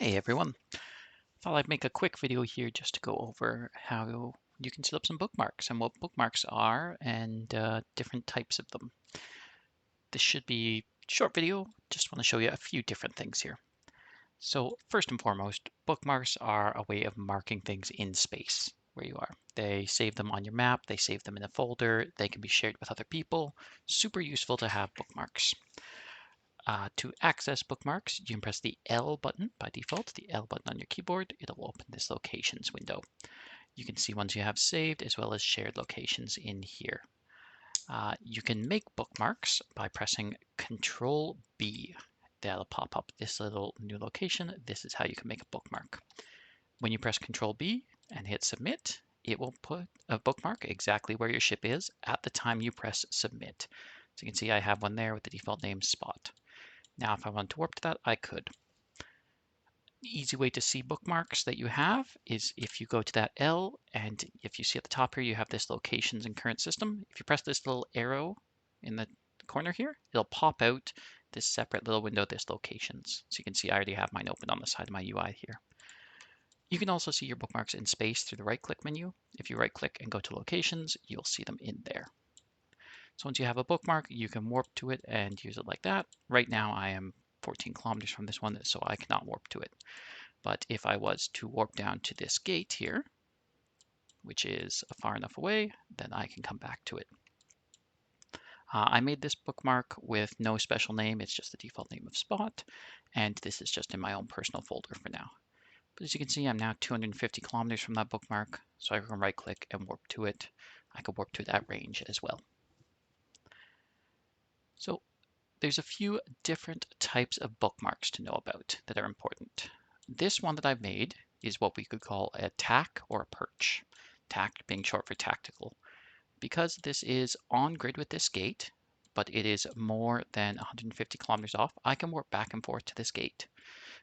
Hey everyone, thought I'd make a quick video here just to go over how you can set up some bookmarks and what bookmarks are and different types of them. This should be a short video, just want to show you a few different things here. So first and foremost, bookmarks are a way of marking things in space where you are. They save them on your map, they save them in a folder, they can be shared with other people. Super useful to have bookmarks. To access bookmarks, you can press the L button by default, the L button on your keyboard. It'll open this locations window. You can see ones you have saved as well as shared locations in here. You can make bookmarks by pressing Control B. That'll pop up this little new location. This is how you can make a bookmark. When you press Control B and hit submit, it will put a bookmark exactly where your ship is at the time you press submit. So you can see I have one there with the default name Spot. Now, if I want to warp to that, I could. The easy way to see bookmarks that you have is if you go to that L, and if you see at the top here, you have this locations and current system. If you press this little arrow in the corner here, it'll pop out this separate little window, this locations. So you can see I already have mine open on the side of my UI here. You can also see your bookmarks in space through the right-click menu. If you right-click and go to locations, you'll see them in there. So once you have a bookmark, you can warp to it and use it like that. Right now I am 14 kilometers from this one, so I cannot warp to it. But if I was to warp down to this gate here, which is far enough away, then I can come back to it. I made this bookmark with no special name. It's just the default name of Spot. And this is just in my own personal folder for now. But as you can see, I'm now 250 kilometers from that bookmark. So I can right click and warp to it. I could warp to that range as well. So there's a few different types of bookmarks to know about that are important. This one that I've made is what we could call a tack or a perch. Tack being short for tactical. Because this is on grid with this gate, but it is more than 150 kilometers off, I can warp back and forth to this gate.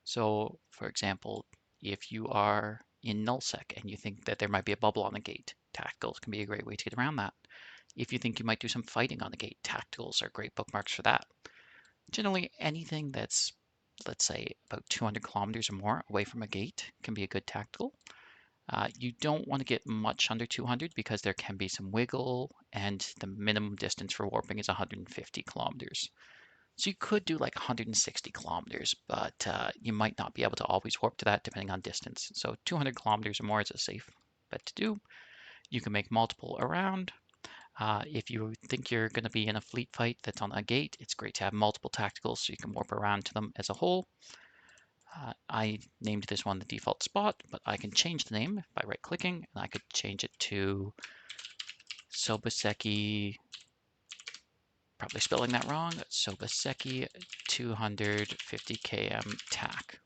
So for example, if you are in nullsec and you think that there might be a bubble on the gate, tacticals can be a great way to get around that. If you think you might do some fighting on the gate, tacticals are great bookmarks for that. Generally, anything that's, let's say, about 200 kilometers or more away from a gate can be a good tactical. You don't want to get much under 200 because there can be some wiggle, and the minimum distance for warping is 150 kilometers. So you could do like 160 kilometers, but you might not be able to always warp to that depending on distance. So 200 kilometers or more is a safe bet to do. You can make multiple around. If you think you're going to be in a fleet fight that's on a gate, it's great to have multiple tacticals so you can warp around to them as a whole. I named this one the default Spot, but I can change the name by right-clicking, and I could change it to Sobaseki, probably spelling that wrong, Sobaseki 250 km tack.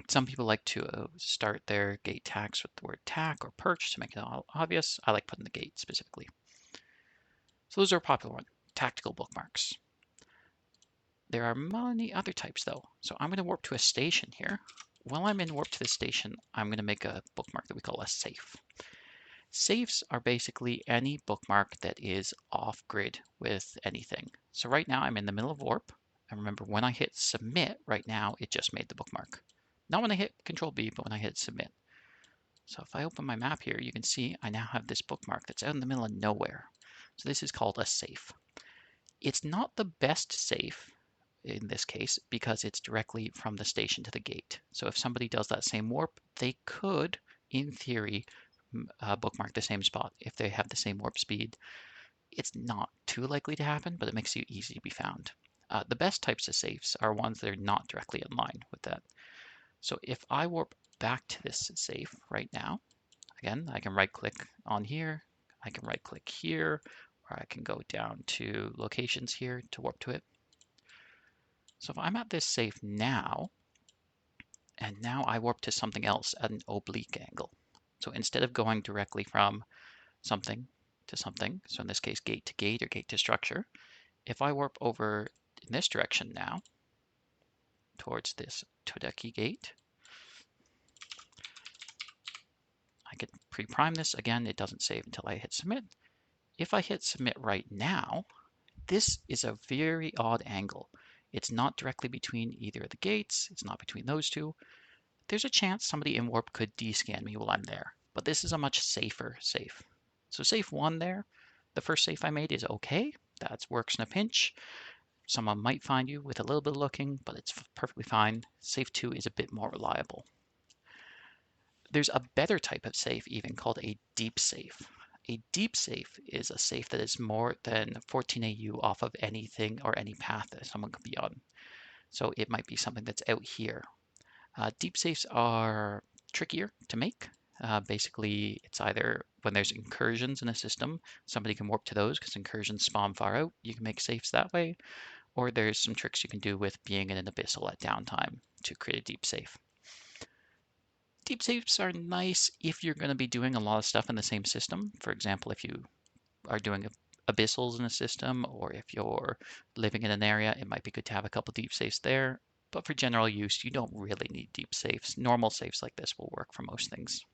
Some people like to start their gate tacks with the word tack or perch to make it all obvious. I like putting the gate specifically. So those are a popular one, tactical bookmarks. There are many other types though. So I'm going to warp to a station here. While I'm in warp to this station, I'm going to make a bookmark that we call a safe. Safes are basically any bookmark that is off grid with anything. So right now I'm in the middle of warp. And remember, when I hit submit right now, it just made the bookmark. Not when I hit Control B, but when I hit submit. So if I open my map here, you can see I now have this bookmark that's out in the middle of nowhere. So this is called a safe. It's not the best safe in this case because it's directly from the station to the gate. So if somebody does that same warp, they could, in theory, bookmark the same spot if they have the same warp speed. It's not too likely to happen, but it makes it easy to be found. The best types of safes are ones that are not directly in line with that. So if I warp back to this safe right now, again, I can right click on here, I can right click here, or I can go down to locations here to warp to it. So if I'm at this safe now, and now I warp to something else at an oblique angle. So instead of going directly from something to something, so in this case gate to gate or gate to structure, if I warp over in this direction now, towards this Todeki gate, I can pre-prime this. Again, it doesn't save until I hit submit. If I hit submit right now, this is a very odd angle. It's not directly between either of the gates. It's not between those two. there's a chance somebody in warp could descan me while I'm there, but this is a much safer safe. So safe 1 there, the first safe I made is okay. That works in a pinch. Someone might find you with a little bit of looking, but it's perfectly fine. Safe 2 is a bit more reliable. There's a better type of safe even called a deep safe. A deep safe is a safe that is more than 14 AU off of anything or any path that someone could be on. So it might be something that's out here. Deep safes are trickier to make. Basically, it's either when there's incursions in a system, somebody can warp to those because incursions spawn far out. You can make safes that way. Or there's some tricks you can do with being in an abyssal at downtime to create a deep safe. Deep safes are nice if you're going to be doing a lot of stuff in the same system. For example, if you are doing abyssals in a system, or if you're living in an area, it might be good to have a couple deep safes there. But for general use, you don't really need deep safes. Normal safes like this will work for most things.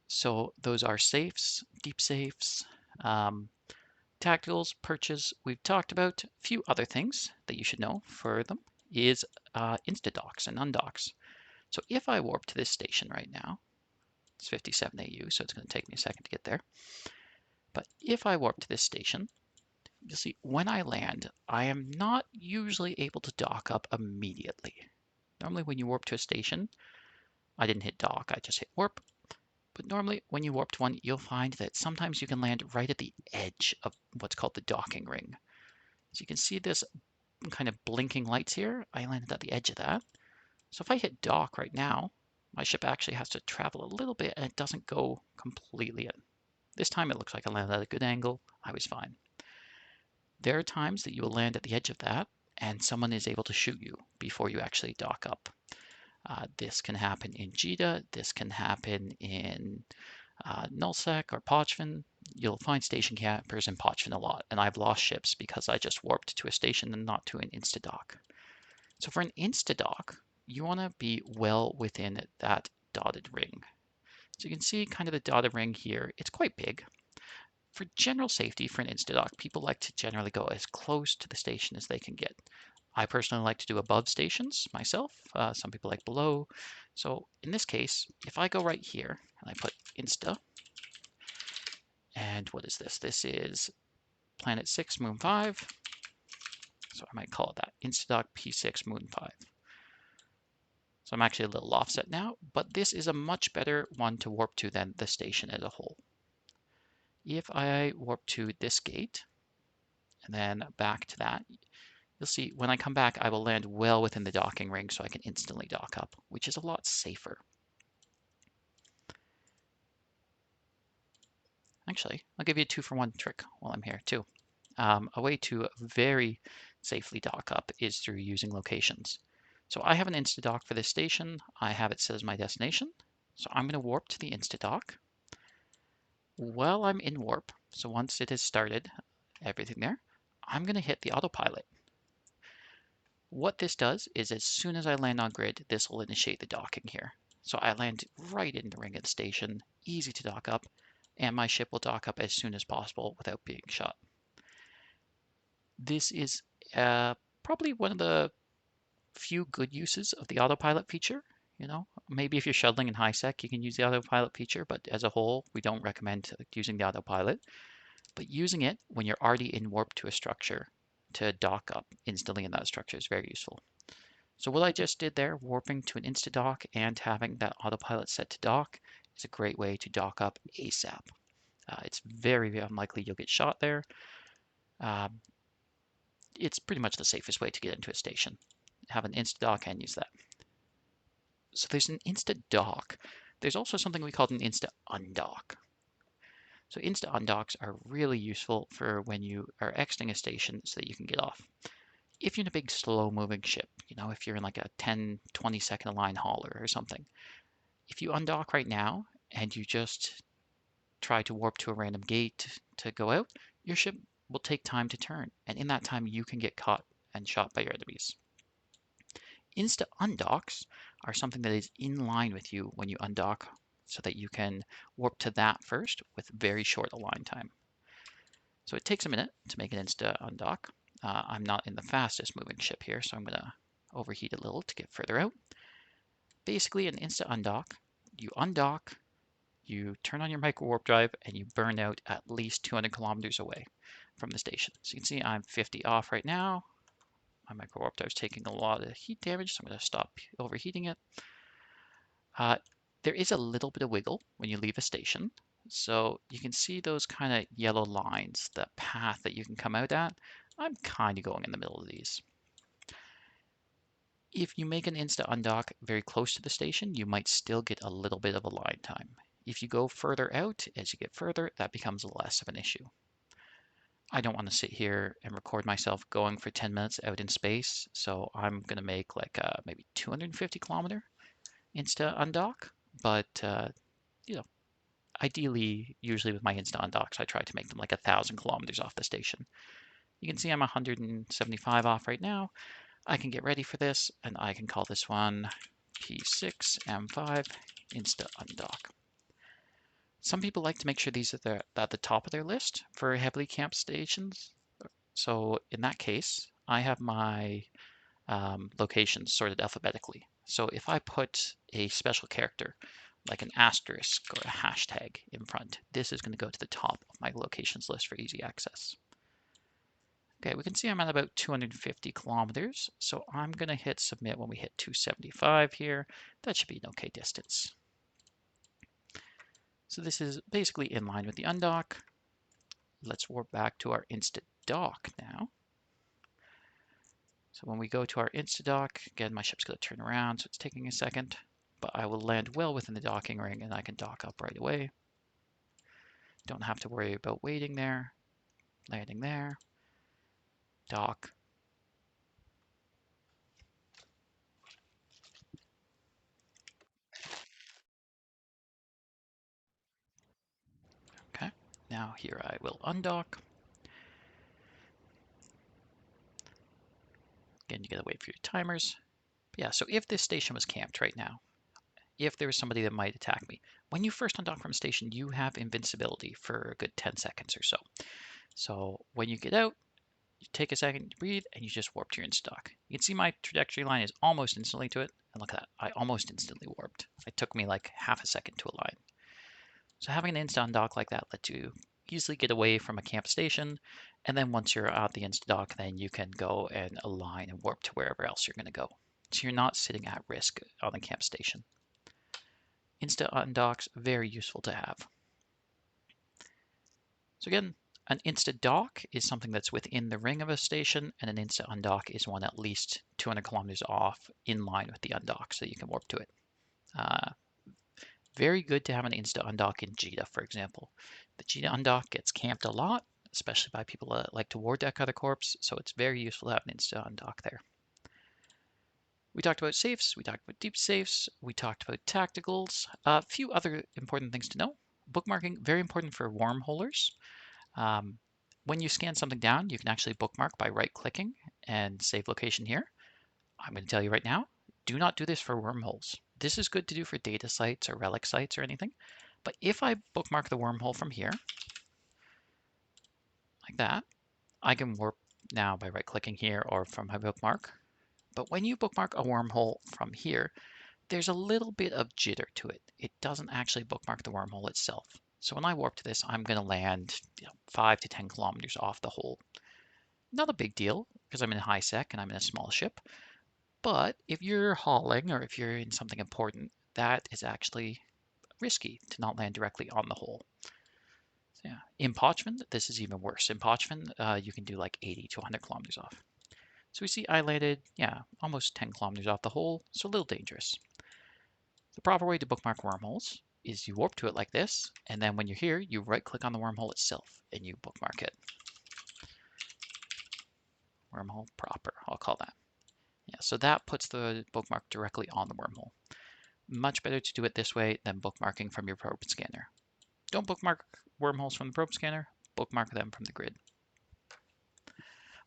So those are safes, deep safes, tacticals, perches. We've talked about a few other things that you should know for them is Instadocks and Undocks. So if I warp to this station right now, it's 57 AU, so it's going to take me a second to get there. But if I warp to this station, you'll see when I land, I am not usually able to dock up immediately. Normally when you warp to a station, I didn't hit dock, I just hit warp. But normally when you warp to one, you'll find that sometimes you can land right at the edge of what's called the docking ring. So you can see this kind of blinking lights here. I landed at the edge of that. So if I hit dock right now, my ship actually has to travel a little bit and it doesn't go completely in. This time it looks like I landed at a good angle. I was fine. There are times that you will land at the edge of that and someone is able to shoot you before you actually dock up. This can happen in Jita. This can happen in Nullsec or Pochvin. You'll find station campers in Pochvin a lot, and I've lost ships because I just warped to a station and not to an Instadock. So for an Instadock, you want to be well within that dotted ring. So you can see kind of the dotted ring here. It's quite big. For general safety for an Instadock, people like to generally go as close to the station as they can get. I personally like to do above stations myself. Some people like below. So in this case, if I go right here and I put Insta, and what is this? This is Planet 6, Moon 5. So I might call it that, Instadock P6 Moon 5. So I'm actually a little offset now, but this is a much better one to warp to than the station as a whole. If I warp to this gate and then back to that, you'll see when I come back, I will land well within the docking ring so I can instantly dock up, which is a lot safer. Actually, I'll give you a 2-for-1 trick while I'm here too. A way to very safely dock up is through using locations. So I have an Instadock for this station. I have it set as my destination. So I'm going to warp to the Instadock. While I'm in warp, so once it has started, everything there, I'm going to hit the autopilot. What this does is as soon as I land on grid, this will initiate the docking here. So I land right in the ring of the station, easy to dock up, and my ship will dock up as soon as possible without being shot. This is probably one of the few good uses of the autopilot feature. You know, maybe if you're shuttling in high sec, you can use the autopilot feature, but as a whole, we don't recommend using the autopilot. But using it when you're already in warp to a structure to dock up instantly in that structure is very useful. So what I just did there, warping to an Instadock and having that autopilot set to dock, is a great way to dock up ASAP. It's very, very unlikely you'll get shot there. It's pretty much the safest way to get into a station. Have an Instadock and use that. So there's an Instadock. There's also something we call an Insta Undock. So Insta Undocks are really useful for when you are exiting a station so that you can get off. If you're in a big slow moving ship, you know, if you're in like a 10, 20 second line hauler or something, if you undock right now and you just try to warp to a random gate to go out, your ship will take time to turn. And in that time, you can get caught and shot by your enemies. Insta Undocks are something that is in line with you when you undock so that you can warp to that first with very short align time. So it takes a minute to make an Insta Undock. I'm not in the fastest moving ship here, so I'm going to overheat a little to get further out. basically an Insta Undock. You undock, you turn on your micro warp drive, and you burn out at least 200 kilometers away from the station. So you can see I'm 50 off right now. My micro warp drive is taking a lot of heat damage, so I'm going to stop overheating it. There is a little bit of wiggle when you leave a station. So you can see those kind of yellow lines, the path that you can come out at. I'm kind of going in the middle of these. If you make an Insta Undock very close to the station, you might still get a little bit of a line time. If you go further out, as you get further, that becomes less of an issue. I don't want to sit here and record myself going for 10 minutes out in space, so I'm going to make like maybe 250 kilometer Insta Undock, but you know, ideally, usually with my Insta Undocks, I try to make them like 1,000 kilometers off the station. You can see I'm 175 off right now. I can get ready for this, and I can call this one P6M5 Insta Undock. Some people like to make sure these are at the top of their list for heavily camped stations. So in that case, I have my locations sorted alphabetically. So if I put a special character, like an asterisk or a hashtag in front, this is going to go to the top of my locations list for easy access. Okay, we can see I'm at about 250 kilometers, so I'm going to hit submit when we hit 275 here. That should be an okay distance. So this is basically in line with the undock. Let's warp back to our Instadock now. So when we go to our Instadock, again, my ship's going to turn around, so it's taking a second, but I will land well within the docking ring and I can dock up right away. Don't have to worry about waiting there, landing there, dock. Okay, now here I will undock. Again, you gotta wait for your timers. But yeah, so if this station was camped right now, if there was somebody that might attack me, when you first undock from a station, you have invincibility for a good 10 seconds or so. So when you get out, you take a second to breathe, and you just warp to your Instadock. You can see my trajectory line is almost instantly to it, and look at that, I almost instantly warped. It took me like half a second to align. So having an Insta Undock like that lets you easily get away from a camp station, and then once you're at the Instadock, then you can go and align and warp to wherever else you're going to go. So you're not sitting at risk on the camp station. Insta Undocks, very useful to have. So again, an Insta Dock is something that's within the ring of a station, and an Insta Undock is one at least 200 kilometers off in line with the undock, so you can warp to it. Very good to have an Insta Undock in Jita, for example. The Jita Undock gets camped a lot, especially by people that like to war deck other corps, so it's very useful to have an Insta Undock there. We talked about safes, we talked about deep safes, we talked about tacticals. A few other important things to know. Bookmarking, very important for wormholers. When you scan something down, you can actually bookmark by right-clicking and save location here. I'm going to tell you right now, do not do this for wormholes. This is good to do for data sites or relic sites or anything. But if I bookmark the wormhole from here, like that, I can warp now by right-clicking here or from my bookmark. But when you bookmark a wormhole from here, there's a little bit of jitter to it. It doesn't actually bookmark the wormhole itself. So when I warp to this, I'm going to land 5 to 10 kilometers off the hole. Not a big deal because I'm in high sec and I'm in a small ship. But if you're hauling or if you're in something important, that is actually risky to not land directly on the hole. So yeah. In Pochman, this is even worse. In Pochman, you can do like 80 to 100 kilometers off. So we see I landed, almost 10 kilometers off the hole, so a little dangerous. The proper way to bookmark wormholes is you warp to it like this, and then when you're here, you right-click on the wormhole itself, and you bookmark it. Wormhole proper, I'll call that. Yeah, so that puts the bookmark directly on the wormhole. Much better to do it this way than bookmarking from your probe scanner. Don't bookmark wormholes from the probe scanner, bookmark them from the grid.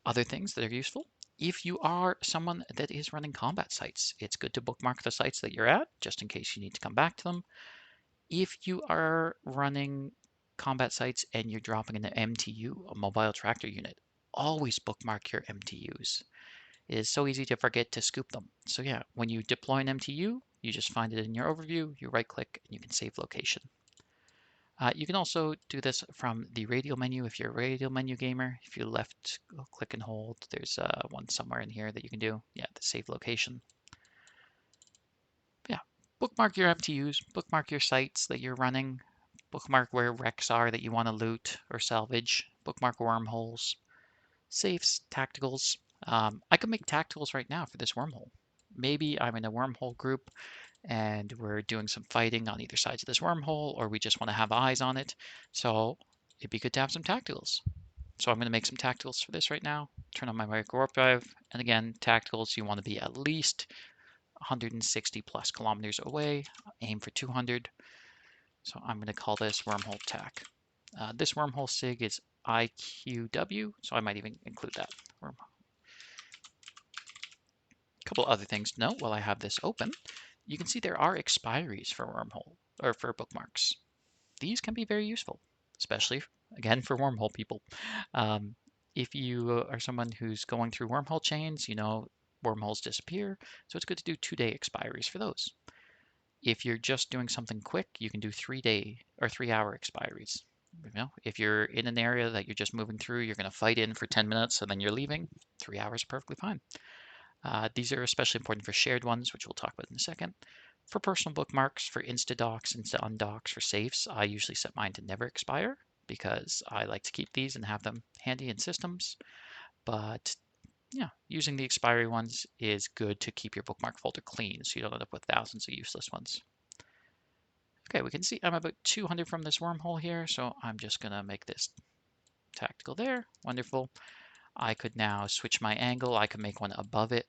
Other things that are useful, if you are someone that is running combat sites, it's good to bookmark the sites that you're at, just in case you need to come back to them. If you are running combat sites and you're dropping an MTU, a mobile tractor unit, always bookmark your MTUs. It is so easy to forget to scoop them. So yeah, when you deploy an MTU, You just find it in your overview, you right click, and you can save location. You can also do this from the radial menu if you're a radial menu gamer. If you left click and hold, there's one somewhere in here that you can do. Yeah, the save location. Yeah, bookmark your MTUs, bookmark your sites that you're running, bookmark where wrecks are that you want to loot or salvage, bookmark wormholes, safes, tacticals. I could make tacticals right now for this wormhole. Maybe I'm in a wormhole group and we're doing some fighting on either sides of this wormhole, or we just want to have eyes on it. So it'd be good to have some tacticals. So I'm going to make some tacticals for this right now. Turn on my micro warp drive. And again, tacticals, you want to be at least 160 plus kilometers away. Aim for 200. So I'm going to call this wormhole tac. This wormhole sig is IQW, so I might even include that. A couple other things to note while I have this open. You can see there are expiries for wormhole or for bookmarks. These can be very useful, especially again for wormhole people. If you are someone who's going through wormhole chains, you know wormholes disappear, so it's good to do 2-day expiries for those. If you're just doing something quick, you can do 3-day or 3-hour expiries. You know, if you're in an area that you're just moving through, you're going to fight in for 10 minutes and then you're leaving, 3 hours are perfectly fine. These are especially important for shared ones, which we'll talk about in a second. For personal bookmarks, for Instadocks, Insta Undocks, for safes, I usually set mine to never expire because I like to keep these and have them handy in systems. But yeah, using the expiry ones is good to keep your bookmark folder clean so you don't end up with thousands of useless ones. Okay, we can see I'm about 200 from this wormhole here, so I'm just going to make this tactical there. Wonderful. I could now switch my angle. I could make one above it,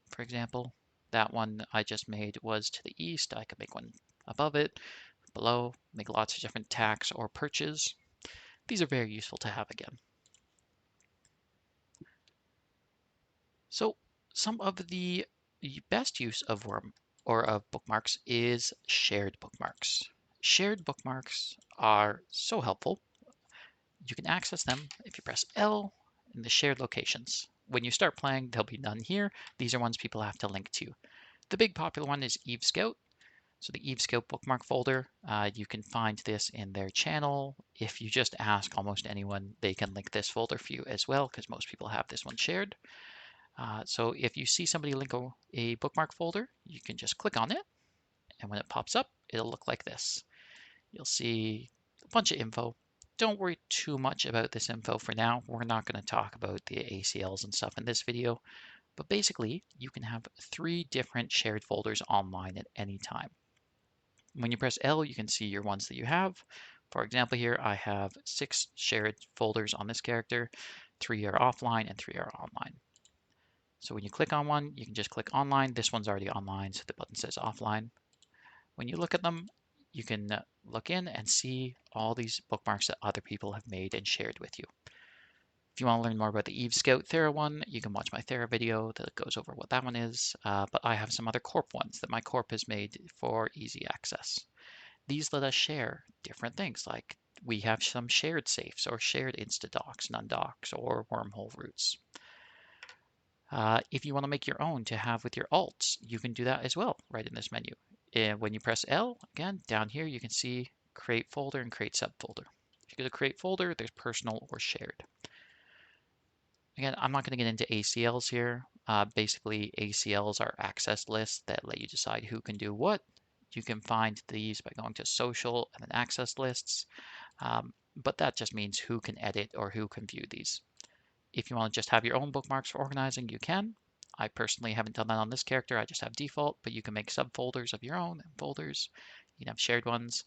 for example. That one I just made was to the east. I could make one above it, below, make lots of different tacks or perches. These are very useful to have again. So some of the best use of bookmarks is shared bookmarks. Shared bookmarks are so helpful. You can access them if you press L in the shared locations. When you start playing, there'll be none here. These are ones people have to link to. The big popular one is Eve Scout. So the Eve Scout bookmark folder, you can find this in their channel. If you just ask almost anyone, they can link this folder for you as well, because most people have this one shared. So if you see somebody link a bookmark folder, you can just click on it, and when it pops up, it'll look like this. You'll see a bunch of info. Don't worry too much about this info for now. We're not going to talk about the ACLs and stuff in this video, but basically you can have 3 different shared folders online at any time. When you press L, you can see your ones that you have. For example, here I have 6 shared folders on this character. 3 are offline and 3 are online. So when you click on one, you can just click online. This one's already online, so the button says offline. When you look at them, you can look in and see all these bookmarks that other people have made and shared with you. If you want to learn more about the Eve Scout Thera one, you can watch my Thera video that goes over what that one is, but I have some other Corp ones that my Corp has made for easy access. These let us share different things, like we have some shared safes or shared Instadocks, Undocks, or wormhole routes. If you want to make your own to have with your alts, you can do that as well right in this menu. And when you press L, again, down here, you can see create folder and create subfolder. If you go to create folder, there's personal or shared. Again, I'm not going to get into ACLs here. Basically, ACLs are access lists that let you decide who can do what. You can find these by going to social and then access lists. But that just means who can edit or who can view these. If you want to just have your own bookmarks for organizing, you can. I personally haven't done that on this character. I just have default, but you can make subfolders of your own and folders. You can have shared ones.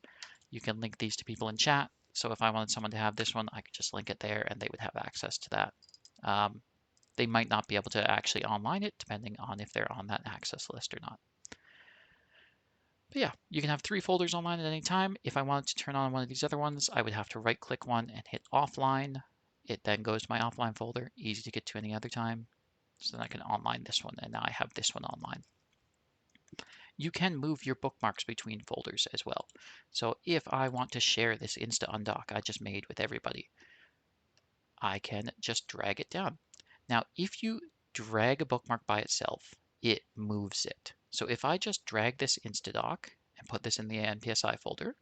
You can link these to people in chat. So if I wanted someone to have this one, I could just link it there and they would have access to that. They might not be able to actually online it, depending on if they're on that access list or not. But yeah, you can have 3 folders online at any time. If I wanted to turn on one of these other ones, I would have to right click one and hit offline. It then goes to my offline folder, easy to get to any other time. So then I can online this one, and now I have this one online. You can move your bookmarks between folders as well. So if I want to share this Insta Undock I just made with everybody, I can just drag it down. Now, if you drag a bookmark by itself, it moves it. So if I just drag this Instadock and put this in the NPSI folder,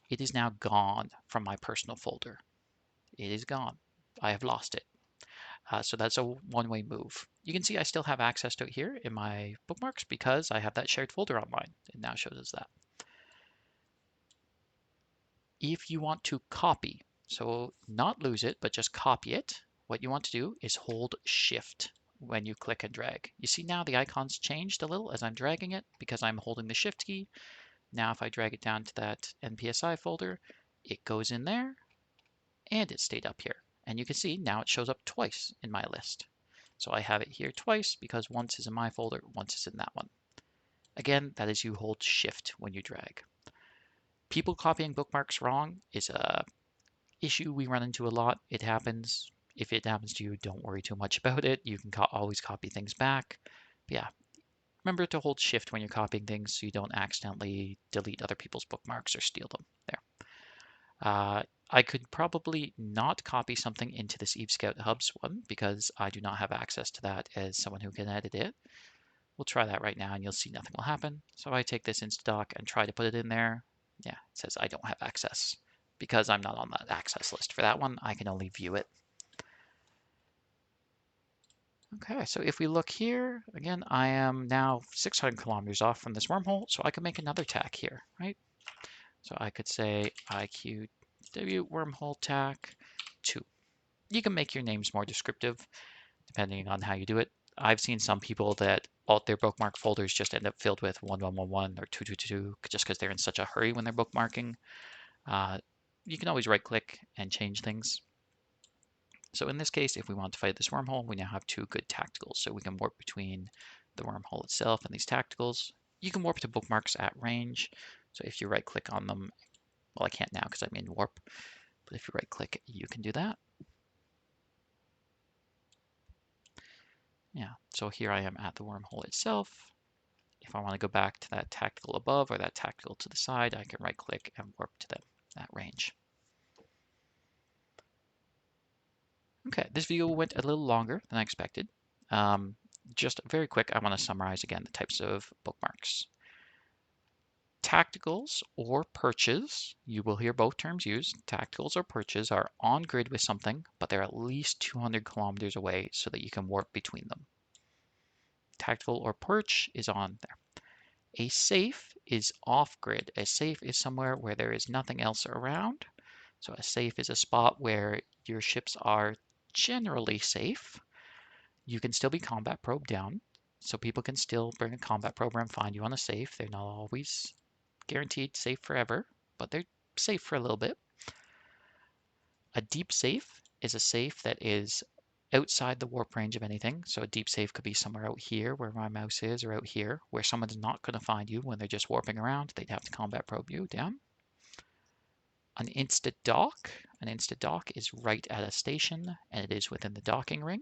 it is now gone from my personal folder. It is gone. I have lost it. So that's a one-way move. You can see I still have access to it here in my bookmarks because I have that shared folder online. It now shows us that. If you want to copy, so not lose it, but just copy it, what you want to do is hold Shift when you click and drag. You see now the icon's changed a little as I'm dragging it because I'm holding the Shift key. Now if I drag it down to that NPSI folder, it goes in there and it stayed up here. And you can see now it shows up twice in my list. So I have it here twice because once is in my folder, once is in that one. Again, that is you hold Shift when you drag. People copying bookmarks wrong is a issue we run into a lot. It happens. If it happens to you, don't worry too much about it. You can always copy things back. But yeah, remember to hold Shift when you're copying things so you don't accidentally delete other people's bookmarks or steal them. There. I could probably not copy something into this Eve Scout Hubs one because I do not have access to that as someone who can edit it. We'll try that right now and you'll see nothing will happen. So I take this Instadock and try to put it in there. Yeah, it says I don't have access because I'm not on that access list for that one. I can only view it. Okay, so if we look here, again, I am now 600 kilometers off from this wormhole, so I can make another tack here, right? So I could say IQW wormhole tack 2. You can make your names more descriptive depending on how you do it. I've seen some people that all their bookmark folders just end up filled with 1111 or 2222 just because they're in such a hurry when they're bookmarking. You can always right click and change things. So in this case, if we want to fight this wormhole, we now have 2 good tacticals. So we can warp between the wormhole itself and these tacticals. You can warp to bookmarks at range. So if you right click on them, well, I can't now because I'm in warp, but if you right click, you can do that. Yeah, so here I am at the wormhole itself. If I want to go back to that tactical above or that tactical to the side, I can right click and warp to them that range. Okay, this video went a little longer than I expected. Just very quick, I want to summarize again the types of bookmarks. Tacticals or perches, you will hear both terms used. Tacticals or perches are on grid with something, but they're at least 200 kilometers away so that you can warp between them. Tactical or perch is on there. A safe is off grid. A safe is somewhere where there is nothing else around. So a safe is a spot where your ships are generally safe. You can still be combat probe down. So people can still bring a combat probe and find you on a safe. They're not always guaranteed safe forever, but they're safe for a little bit. A deep safe is a safe that is outside the warp range of anything. So a deep safe could be somewhere out here where my mouse is, or out here where someone's not going to find you when they're just warping around. They'd have to combat probe you down. An Instadock. An Instadock is right at a station and it is within the docking ring.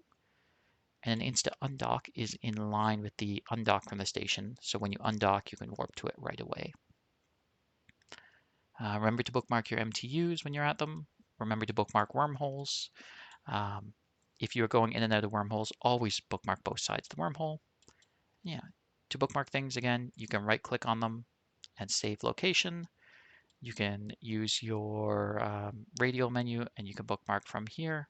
And an Insta Undock is in line with the undock from the station. So when you undock, you can warp to it right away. Remember to bookmark your MTUs when you're at them. Remember to bookmark wormholes. If you're going in and out of wormholes, always bookmark both sides of the wormhole. Yeah. To bookmark things, again, you can right click on them and save location. You can use your radial menu and you can bookmark from here.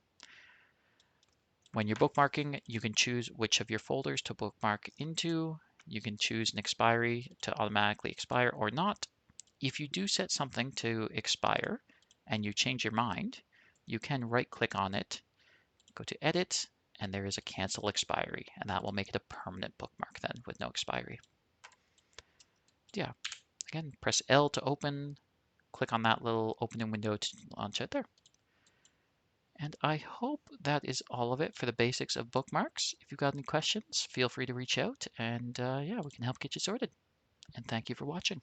When you're bookmarking, you can choose which of your folders to bookmark into. You can choose an expiry to automatically expire or not. If you do set something to expire and you change your mind, you can right click on it, go to edit, and there is a cancel expiry, and that will make it a permanent bookmark then with no expiry. Yeah, again, press L to open, click on that little opening window to launch it there. And I hope that is all of it for the basics of bookmarks. If you've got any questions, feel free to reach out and yeah, we can help get you sorted. And thank you for watching.